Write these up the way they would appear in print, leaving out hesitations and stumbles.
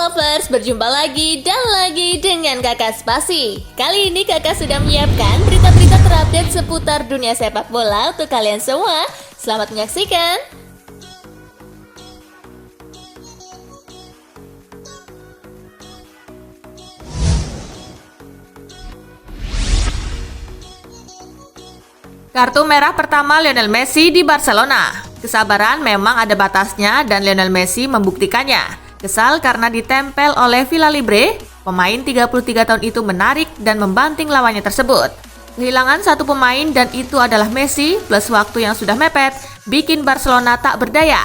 Lovers, berjumpa lagi dan lagi dengan Kakak Spasi. Kali ini Kakak sudah menyiapkan berita-berita terupdate seputar dunia sepak bola untuk kalian semua. Selamat menyaksikan. Kartu merah pertama Lionel Messi di Barcelona. Kesabaran memang ada batasnya dan Lionel Messi membuktikannya. Kesal karena ditempel oleh Villalibre, pemain 33 tahun itu menarik dan membanting lawannya tersebut. Kehilangan satu pemain dan itu adalah Messi plus waktu yang sudah mepet, bikin Barcelona tak berdaya.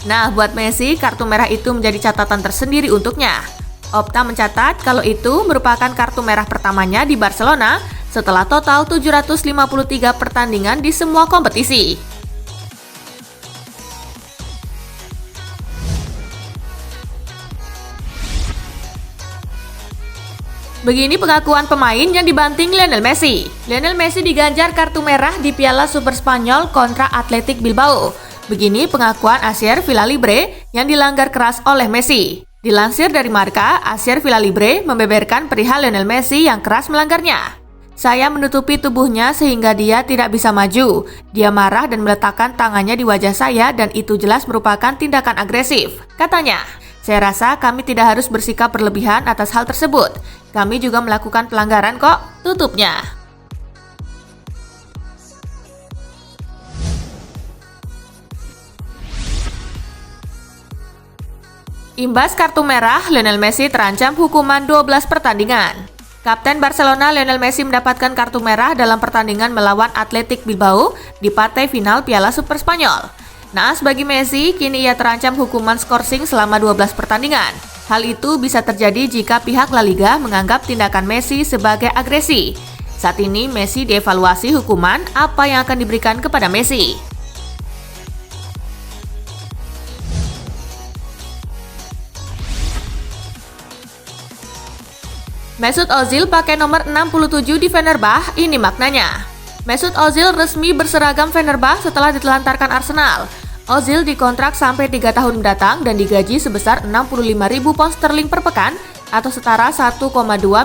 Nah, buat Messi, kartu merah itu menjadi catatan tersendiri untuknya. Opta mencatat kalau itu merupakan kartu merah pertamanya di Barcelona setelah total 753 pertandingan di semua kompetisi. Begini pengakuan pemain yang dibanting Lionel Messi. Lionel Messi diganjar kartu merah di Piala Super Spanyol kontra Athletic Bilbao. Begini pengakuan Asier Villalibre yang dilanggar keras oleh Messi. Dilansir dari Marca, Asier Villalibre membeberkan perihal Lionel Messi yang keras melanggarnya. Saya menutupi tubuhnya sehingga dia tidak bisa maju. Dia marah dan meletakkan tangannya di wajah saya dan itu jelas merupakan tindakan agresif. Katanya, saya rasa kami tidak harus bersikap berlebihan atas hal tersebut. Kami juga melakukan pelanggaran kok, tutupnya. Imbas kartu merah, Lionel Messi terancam hukuman 12 pertandingan. Kapten Barcelona Lionel Messi mendapatkan kartu merah dalam pertandingan melawan Athletic Bilbao di partai final Piala Super Spanyol. Naas bagi Messi, kini ia terancam hukuman skorsing selama 12 pertandingan. Hal itu bisa terjadi jika pihak La Liga menganggap tindakan Messi sebagai agresi. Saat ini Messi dievaluasi hukuman apa yang akan diberikan kepada Messi. Mesut Ozil pakai nomor 67 di Fenerbahce, ini maknanya. Mesut Ozil resmi berseragam Fenerbahce setelah ditelantarkan Arsenal. Ozil dikontrak sampai 3 tahun mendatang dan digaji sebesar 65.000 pound sterling per pekan atau setara 1,2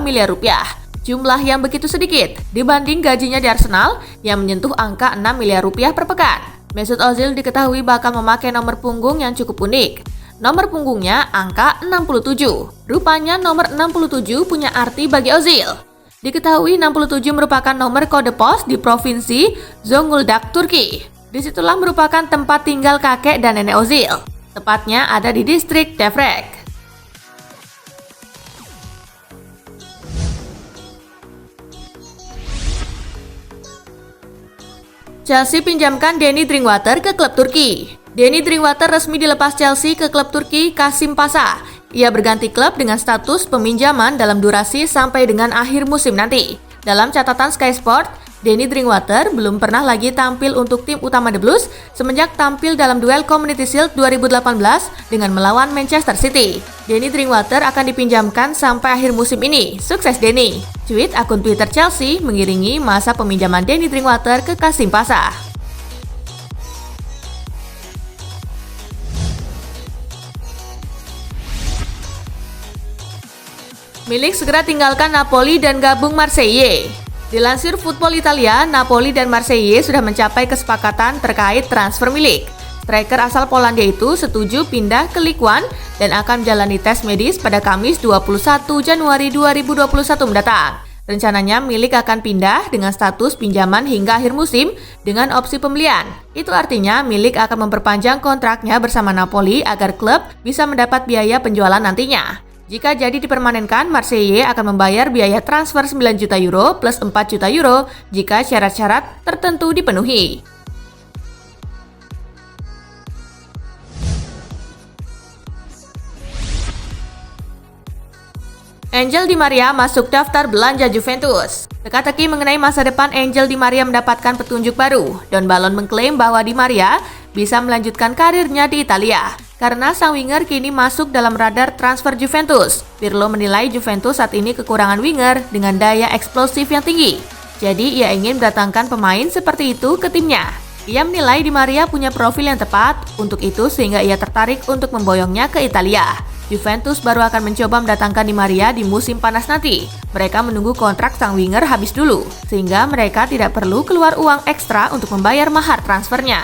miliar rupiah. Jumlah yang begitu sedikit dibanding gajinya di Arsenal yang menyentuh angka 6 miliar rupiah per pekan. Mesut Ozil diketahui bakal memakai nomor punggung yang cukup unik. Nomor punggungnya angka 67. Rupanya nomor 67 punya arti bagi Ozil. Diketahui 67 merupakan nomor kode pos di provinsi Zonguldak, Turki. Disitulah merupakan tempat tinggal kakek dan nenek Ozil. Tepatnya ada di distrik Devrek. Chelsea pinjamkan Danny Drinkwater ke klub Turki. Danny Drinkwater resmi dilepas Chelsea ke klub Turki Kasimpasa. Ia berganti klub dengan status peminjaman dalam durasi sampai dengan akhir musim nanti. Dalam catatan Sky Sport, Danny Drinkwater belum pernah lagi tampil untuk tim utama The Blues semenjak tampil dalam duel Community Shield 2018 dengan melawan Manchester City. Danny Drinkwater akan dipinjamkan sampai akhir musim ini. Sukses Danny! Tweet akun Twitter Chelsea mengiringi masa peminjaman Danny Drinkwater ke Kasimpasa. Milik segera tinggalkan Napoli dan gabung Marseille. Dilansir Football Italia, Napoli dan Marseille sudah mencapai kesepakatan terkait transfer milik. Striker asal Polandia itu setuju pindah ke Ligue 1 dan akan menjalani tes medis pada Kamis 21 Januari 2021 mendatang. Rencananya milik akan pindah dengan status pinjaman hingga akhir musim dengan opsi pembelian. Itu artinya milik akan memperpanjang kontraknya bersama Napoli agar klub bisa mendapat biaya penjualan nantinya. Jika jadi dipermanenkan, Marseille akan membayar biaya transfer 9 juta euro plus 4 juta euro jika syarat-syarat tertentu dipenuhi. Angel Di Maria masuk daftar belanja Juventus. Teka-teki mengenai masa depan Angel Di Maria mendapatkan petunjuk baru. Don Balon mengklaim bahwa Di Maria bisa melanjutkan karirnya di Italia. Karena sang winger kini masuk dalam radar transfer Juventus. Pirlo menilai Juventus saat ini kekurangan winger dengan daya eksplosif yang tinggi. Jadi ia ingin mendatangkan pemain seperti itu ke timnya. Ia menilai Di Maria punya profil yang tepat untuk itu sehingga ia tertarik untuk memboyongnya ke Italia. Juventus baru akan mencoba mendatangkan Di Maria di musim panas nanti. Mereka menunggu kontrak sang winger habis dulu, sehingga mereka tidak perlu keluar uang ekstra untuk membayar mahar transfernya.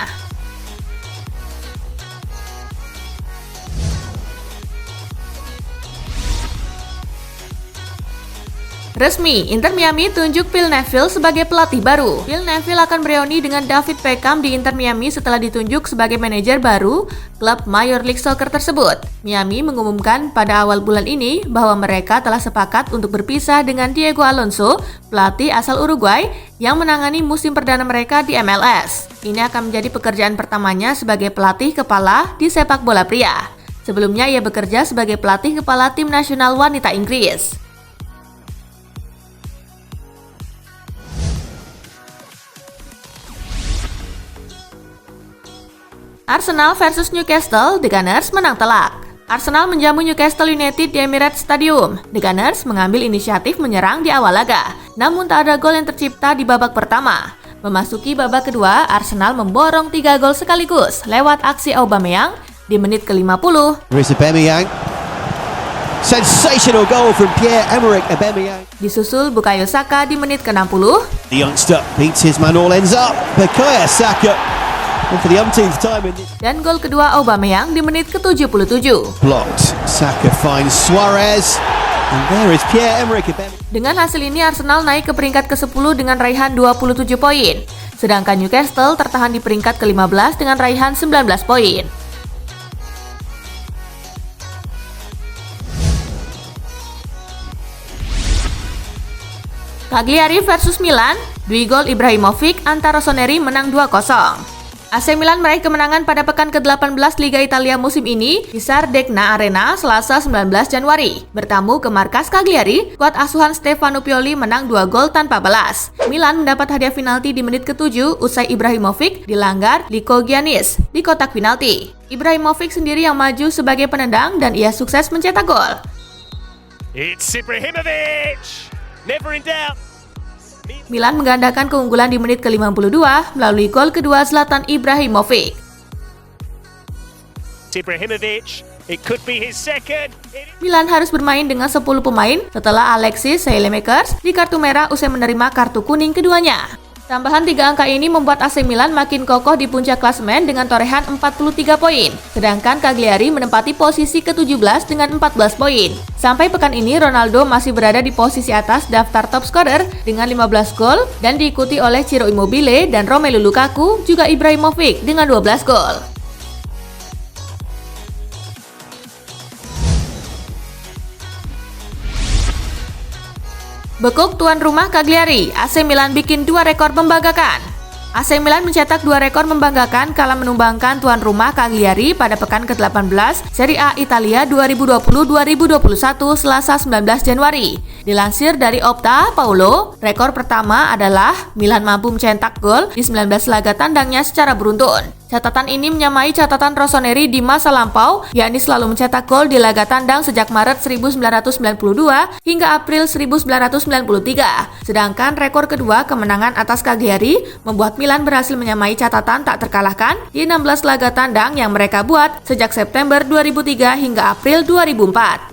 Resmi, Inter Miami tunjuk Phil Neville sebagai pelatih baru. Phil Neville akan bereuni dengan David Beckham di Inter Miami setelah ditunjuk sebagai manajer baru klub Major League Soccer tersebut. Miami mengumumkan pada awal bulan ini bahwa mereka telah sepakat untuk berpisah dengan Diego Alonso, pelatih asal Uruguay yang menangani musim perdana mereka di MLS. Ini akan menjadi pekerjaan pertamanya sebagai pelatih kepala di sepak bola pria. Sebelumnya ia bekerja sebagai pelatih kepala tim nasional wanita Inggris. Arsenal versus Newcastle, The Gunners menang telak. Arsenal menjamu Newcastle United di Emirates Stadium. The Gunners mengambil inisiatif menyerang di awal laga, namun tak ada gol yang tercipta di babak pertama. Memasuki babak kedua, Arsenal memborong 3 gol sekaligus lewat aksi Aubameyang di menit ke-50. Sensational goal from Pierre-Emerick Aubameyang. Disusul Bukayo Saka di menit ke-60. The youngster beats his man, all ends up. Bukayo Saka. For the umpteenth time in this. Dan gol kedua Aubameyang di menit ke-77. Blocked. Saka finds Suarez. And there is Pierre-Emerick Aubameyang. Dengan hasil ini Arsenal naik ke peringkat ke-10 dengan raihan 27 poin. Sedangkan Newcastle tertahan di peringkat ke-15 dengan raihan 19 poin. Cagliari versus Milan, dua gol Ibrahimovic antar Rossoneri menang 2-0. AC Milan meraih kemenangan pada pekan ke-18 Liga Italia musim ini di Sardegna Arena Selasa 19 Januari. Bertamu ke markas Cagliari, skuad asuhan Stefano Pioli menang 2 gol tanpa balas. Milan mendapat hadiah penalti di menit ke-7 usai Ibrahimovic dilanggar Liko Giannis di kotak penalti. Ibrahimovic sendiri yang maju sebagai penendang dan ia sukses mencetak gol. It's Ibrahimovic! Never in doubt. Milan menggandakan keunggulan di menit ke-52 melalui gol kedua Zlatan Ibrahimovic. Ibrahimovic, it could be his second. Milan harus bermain dengan 10 pemain setelah Alexis Saelemaekers di kartu merah usai menerima kartu kuning keduanya. Tambahan 3 angka ini membuat AC Milan makin kokoh di puncak klasemen dengan torehan 43 poin. Sedangkan Cagliari menempati posisi ke-17 dengan 14 poin. Sampai pekan ini Ronaldo masih berada di posisi atas daftar top scorer dengan 15 gol dan diikuti oleh Ciro Immobile dan Romelu Lukaku juga Ibrahimovic dengan 12 gol. Bekuk tuan rumah Cagliari, AC Milan bikin 2 rekor membanggakan. AC Milan mencetak 2 rekor membanggakan kala menumbangkan tuan rumah Cagliari pada pekan ke-18 Serie A Italia 2020-2021 Selasa 19 Januari. Dilansir dari Opta, Paulo, rekor pertama adalah Milan mampu mencetak gol di 19 laga tandangnya secara beruntun. Catatan ini menyamai catatan Rossoneri di masa lampau, yakni selalu mencetak gol di laga tandang sejak Maret 1992 hingga April 1993. Sedangkan rekor kedua kemenangan atas Cagliari membuat Milan berhasil menyamai catatan tak terkalahkan di 16 laga tandang yang mereka buat sejak September 2003 hingga April 2004.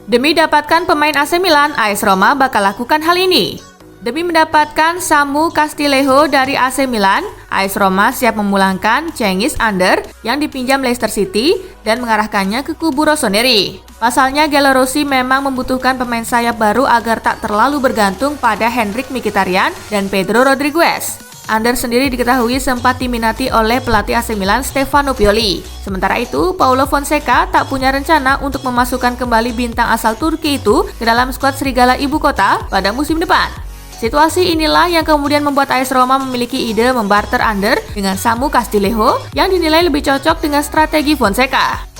Demi dapatkan pemain AC Milan, AS Roma bakal lakukan hal ini. Demi mendapatkan Samu Castillejo dari AC Milan, AS Roma siap memulangkan Cengiz Under yang dipinjam Leicester City dan mengarahkannya ke kubu Rossoneri. Pasalnya, Giallorossi memang membutuhkan pemain sayap baru agar tak terlalu bergantung pada Henrikh Mkhitaryan dan Pedro Rodriguez. Under sendiri diketahui sempat diminati oleh pelatih AC Milan Stefano Pioli. Sementara itu, Paulo Fonseca tak punya rencana untuk memasukkan kembali bintang asal Turki itu ke dalam skuad Serigala Ibu Kota pada musim depan. Situasi inilah yang kemudian membuat AS Roma memiliki ide membarter Under dengan Samu Castillejo yang dinilai lebih cocok dengan strategi Fonseca.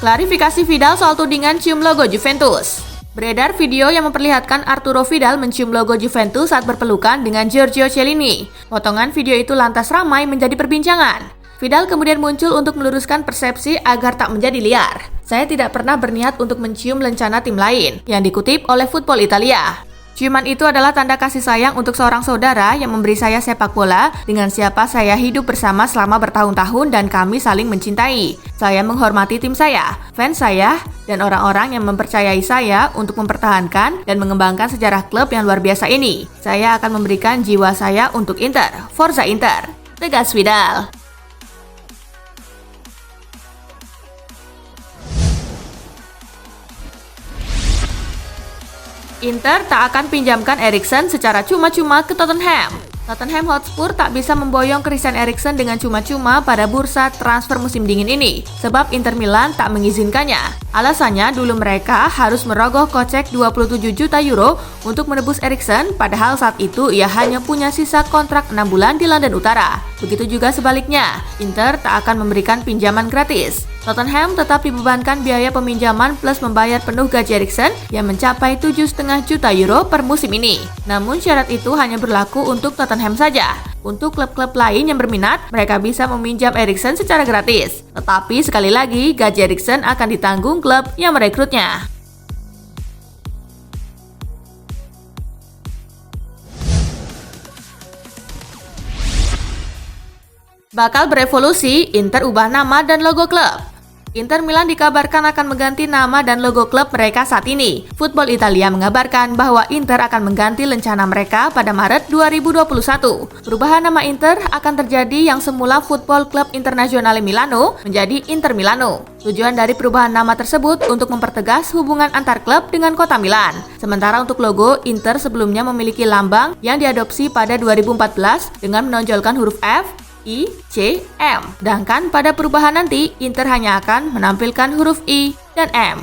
Klarifikasi Vidal soal tudingan cium logo Juventus. Beredar video yang memperlihatkan Arturo Vidal mencium logo Juventus saat berpelukan dengan Giorgio Chiellini. Potongan video itu lantas ramai menjadi perbincangan. Vidal kemudian muncul untuk meluruskan persepsi agar tak menjadi liar. Saya tidak pernah berniat untuk mencium lencana tim lain, yang dikutip oleh Football Italia. Ciuman itu adalah tanda kasih sayang untuk seorang saudara yang memberi saya sepak bola dengan siapa saya hidup bersama selama bertahun-tahun dan kami saling mencintai. Saya menghormati tim saya, fans saya, dan orang-orang yang mempercayai saya untuk mempertahankan dan mengembangkan sejarah klub yang luar biasa ini. Saya akan memberikan jiwa saya untuk Inter. Forza Inter, tegas Vidal. Inter tak akan pinjamkan Eriksen secara cuma-cuma ke Tottenham. Tottenham Hotspur tak bisa memboyong Christian Eriksen dengan cuma-cuma pada bursa transfer musim dingin ini, sebab Inter Milan tak mengizinkannya. Alasannya dulu mereka harus merogoh kocek 27 juta euro untuk menebus Eriksen, padahal saat itu ia hanya punya sisa kontrak 6 bulan di London Utara. Begitu juga sebaliknya, Inter tak akan memberikan pinjaman gratis. Tottenham tetap dibebankan biaya peminjaman plus membayar penuh gaji Eriksen yang mencapai 7,5 juta euro per musim ini. Namun syarat itu hanya berlaku untuk Tottenham saja. Untuk klub-klub lain yang berminat, mereka bisa meminjam Eriksen secara gratis. Tetapi sekali lagi, gaji Eriksen akan ditanggung klub yang merekrutnya. Bakal berevolusi, Inter ubah nama dan logo klub. Inter Milan dikabarkan akan mengganti nama dan logo klub mereka saat ini. Football Italia mengabarkan bahwa Inter akan mengganti lencana mereka pada Maret 2021. Perubahan nama Inter akan terjadi yang semula Football Club Internazionale Milano menjadi Inter Milano. Tujuan dari perubahan nama tersebut untuk mempertegas hubungan antar klub dengan kota Milan. Sementara untuk logo, Inter sebelumnya memiliki lambang yang diadopsi pada 2014 dengan menonjolkan huruf F, I, C, M. Sedangkan pada perubahan nanti, Inter hanya akan menampilkan huruf I dan M.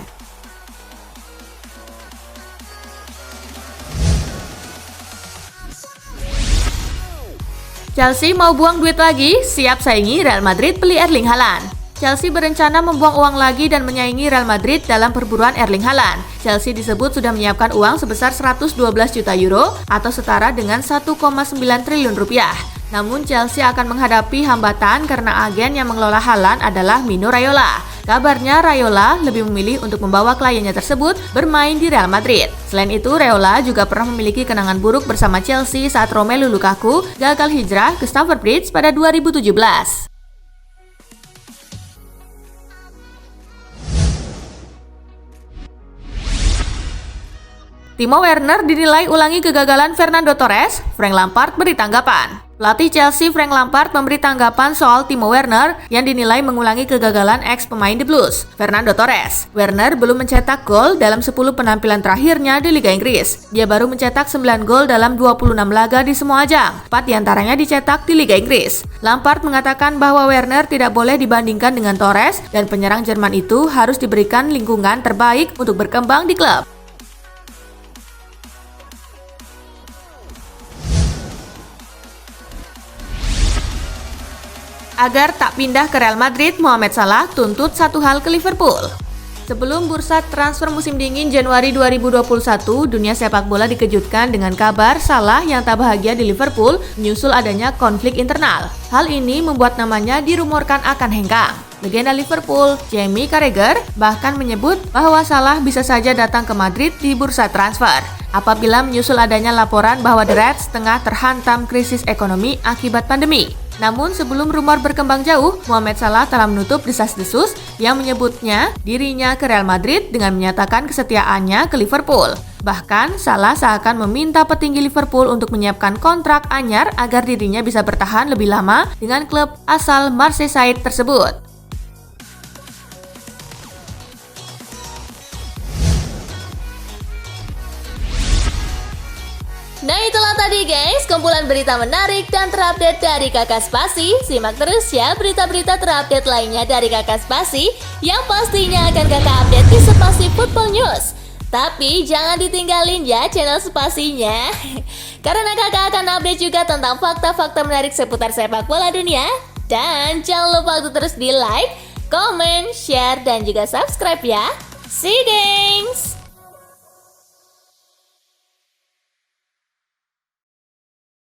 Chelsea mau buang duit lagi, siap saingi Real Madrid beli Erling Haaland. Chelsea berencana membuang uang lagi dan menyaingi Real Madrid dalam perburuan Erling Haaland. Chelsea disebut sudah menyiapkan uang sebesar 112 juta euro atau setara dengan 1,9 triliun rupiah. Namun Chelsea akan menghadapi hambatan karena agen yang mengelola Haaland adalah Mino Raiola. Kabarnya Raiola lebih memilih untuk membawa kliennya tersebut bermain di Real Madrid. Selain itu, Raiola juga pernah memiliki kenangan buruk bersama Chelsea saat Romelu Lukaku gagal hijrah ke Stamford Bridge pada 2017. Timo Werner dinilai ulangi kegagalan Fernando Torres, Frank Lampard beri tanggapan. Pelatih Chelsea Frank Lampard memberi tanggapan soal Timo Werner yang dinilai mengulangi kegagalan ex pemain The Blues, Fernando Torres. Werner belum mencetak gol dalam 10 penampilan terakhirnya di Liga Inggris. Dia baru mencetak 9 gol dalam 26 laga di semua ajang, 4 diantaranya dicetak di Liga Inggris. Lampard mengatakan bahwa Werner tidak boleh dibandingkan dengan Torres dan penyerang Jerman itu harus diberikan lingkungan terbaik untuk berkembang di klub. Agar tak pindah ke Real Madrid, Mohamed Salah tuntut satu hal ke Liverpool. Sebelum bursa transfer musim dingin Januari 2021, dunia sepak bola dikejutkan dengan kabar Salah yang tak bahagia di Liverpool menyusul adanya konflik internal. Hal ini membuat namanya dirumorkan akan hengkang. Legenda Liverpool, Jamie Carragher, bahkan menyebut bahwa Salah bisa saja datang ke Madrid di bursa transfer apabila menyusul adanya laporan bahwa The Reds tengah terhantam krisis ekonomi akibat pandemi. Namun sebelum rumor berkembang jauh, Mohamed Salah telah menutup desas-desus yang menyebutnya dirinya ke Real Madrid dengan menyatakan kesetiaannya ke Liverpool. Bahkan, Salah seakan meminta petinggi Liverpool untuk menyiapkan kontrak anyar agar dirinya bisa bertahan lebih lama dengan klub asal Merseyside tersebut. Nah itulah tadi guys, kumpulan berita menarik dan terupdate dari Kakak Spasi. Simak terus ya berita-berita terupdate lainnya dari Kakak Spasi yang pastinya akan Kakak update di Spasi Football News. Tapi jangan ditinggalin ya channel Spasinya karena Kakak akan update juga tentang fakta-fakta menarik seputar sepak bola dunia. Dan jangan lupa untuk terus di like, comment, share, dan juga subscribe ya. See you guys!